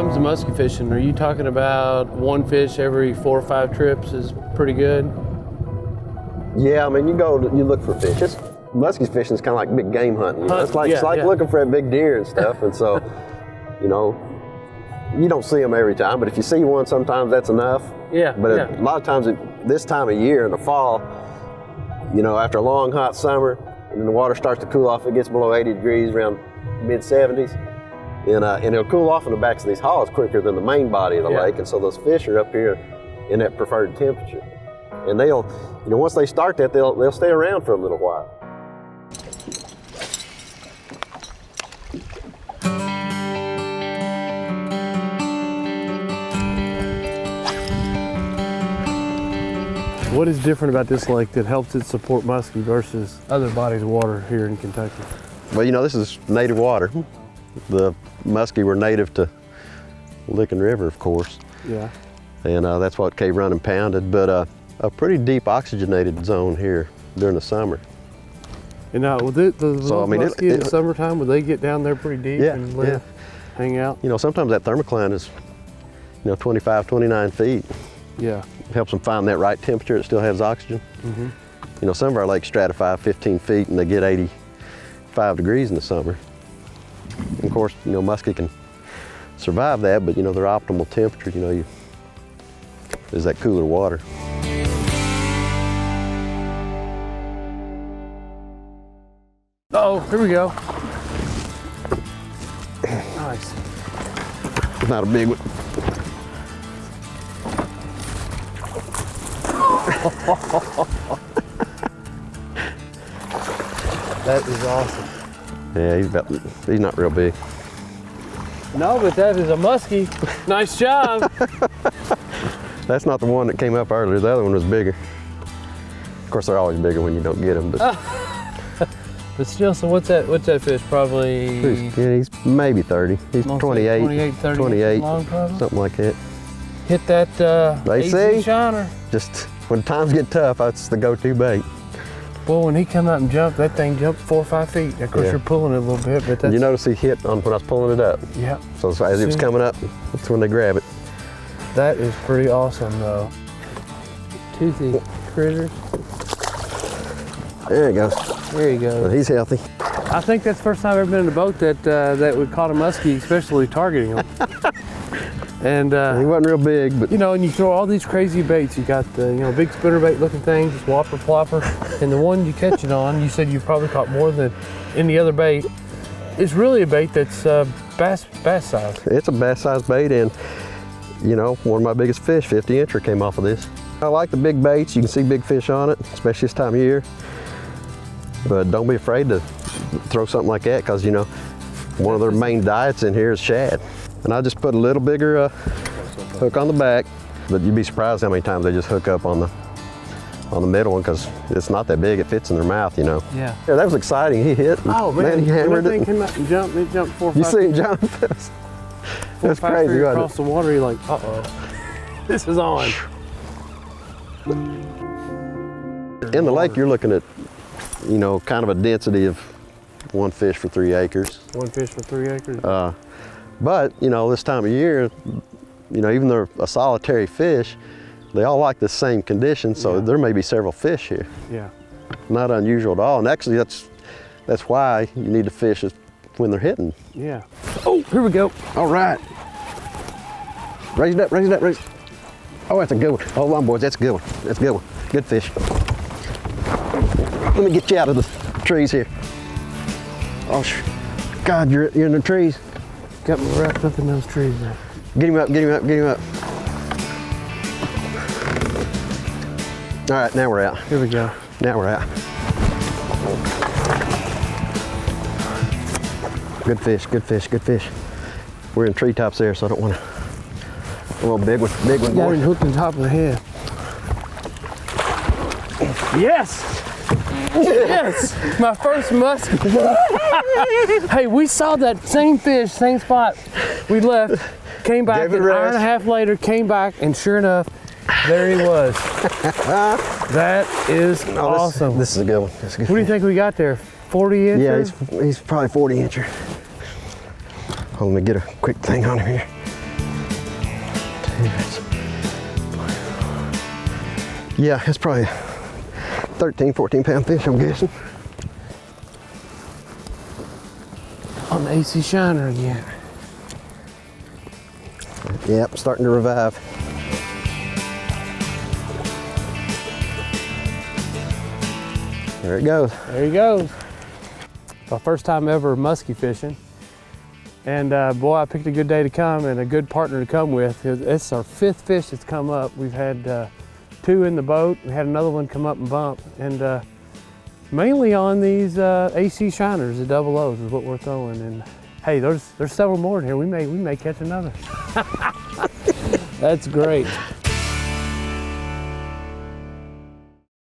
comes to musky fishing, are you talking about one fish every 4 or 5 trips is pretty good? Yeah, I mean, you look for fish. Muskies fishing is kind of like big game hunting. You know? It's like looking for a big deer and stuff. And so, you know, you don't see them every time, but if you see one, sometimes that's enough. Yeah. But a lot of times, this time of year in the fall, you know, after a long hot summer, and then the water starts to cool off, it gets below 80 degrees, around mid-70s, and it'll cool off in the backs of these hollows quicker than the main body of the lake, and so those fish are up here in that preferred temperature. And they'll, you know, once they start that, they'll stay around for a little while. What is different about this lake that helps it support muskie versus other bodies of water here in Kentucky? Well, you know, this is native water. The muskie were native to Licking River, of course. Yeah. And that's what Cave Run and pounded, but a pretty deep oxygenated zone here during the summer. And now, with the muskie in the summertime, would they get down there pretty deep and live, hang out? You know, sometimes that thermocline is, you know, 25, 29 feet. Yeah. It helps them find that right temperature. It still has oxygen. Mm-hmm. You know, some of our lakes stratify 15 feet and they get 85 degrees in the summer. And of course, you know, muskie can survive that, but you know, their optimal temperature, you know, is that cooler water. Uh-oh, here we go. Nice. Not a big one. That is awesome. Yeah, he's not real big. No, but that is a muskie. Nice job. That's not the one that came up earlier. The other one was bigger. Of course, they're always bigger when you don't get them. But, but still, so what's that fish? Probably. He's maybe 30. He's 28, 28 long, probably. Something like that. Hit that AC shiner. Just when times get tough, that's the go-to bait. Well, when he come out and jumped, that thing jumped 4 or 5 feet. Of course, you're pulling it a little bit, but that's... You notice he hit on when I was pulling it up. Yeah. So as it was coming up, that's when they grab it. That is pretty awesome, though. Toothy critters. There he goes. There you go. But he's healthy. I think that's the first time I've ever been in a boat that we caught a muskie, especially targeting him. And he wasn't real big, but you know, and you throw all these crazy baits. You got the big spinnerbait looking things, just whopper plopper, and the one you catch it on, you said you probably caught more than any other bait. It's really a bait that's bass size. It's a bass size bait, and you know, one of my biggest fish, 50-incher, came off of this. I like the big baits. You can see big fish on it, especially this time of year. But don't be afraid to throw something like that, because you know, one of their main diets in here is shad. And I just put a little bigger hook on the back, but you'd be surprised how many times they just hook up on the middle one, because it's not that big. It fits in their mouth, you know. Yeah. Yeah, that was exciting. He hit. Oh man, he hammered it. Came out and jumped. It jumped 4 or 5 You see him jump? That's crazy. Across the water, you're like, uh-oh, this is on. In the lake, you're looking at, you know, kind of a density of 1 fish for 3 acres. 1 fish for 3 acres. But, you know, this time of year, you know, even though they're a solitary fish, they all like the same conditions, so there may be several fish here. Yeah. Not unusual at all. And actually, that's why you need to fish when they're hitting. Yeah. Oh, here we go. All right. Raise it up, raise it up, raise it. Oh, that's a good one. Hold on, boys, that's a good one. That's a good one. Good fish. Let me get you out of the trees here. Oh, God, you're in the trees. Got me wrapped up in those trees there. Get him up, get him up, get him up. All right, now we're out. Here we go. Now we're out. Good fish, good fish, good fish. We're in treetops there, so I don't want to. A little big one, Got him hooked on top of the head. Yes! Yes! My first muskie. Hey, we saw that same fish, same spot. We left, came back an hour and a half later, came back, and sure enough, there he was. That is awesome. This is a good one. This is a good what do you think we got there? 40 incher? Yeah, he's probably 40 incher. Hold on, let me get a quick thing on him here. Yeah, it's probably 13, 14 pound fish, I'm guessing. On the AC shiner again. Yep, starting to revive. There it goes. There he goes. My first time ever musky fishing. And boy, I picked a good day to come and a good partner to come with. It's our 5th fish that's come up. We've had 2 in the boat. We had another one come up and bump. And mainly on these AC shiners, the double O's is what we're throwing. And hey, there's several more in here. We may catch another. That's great.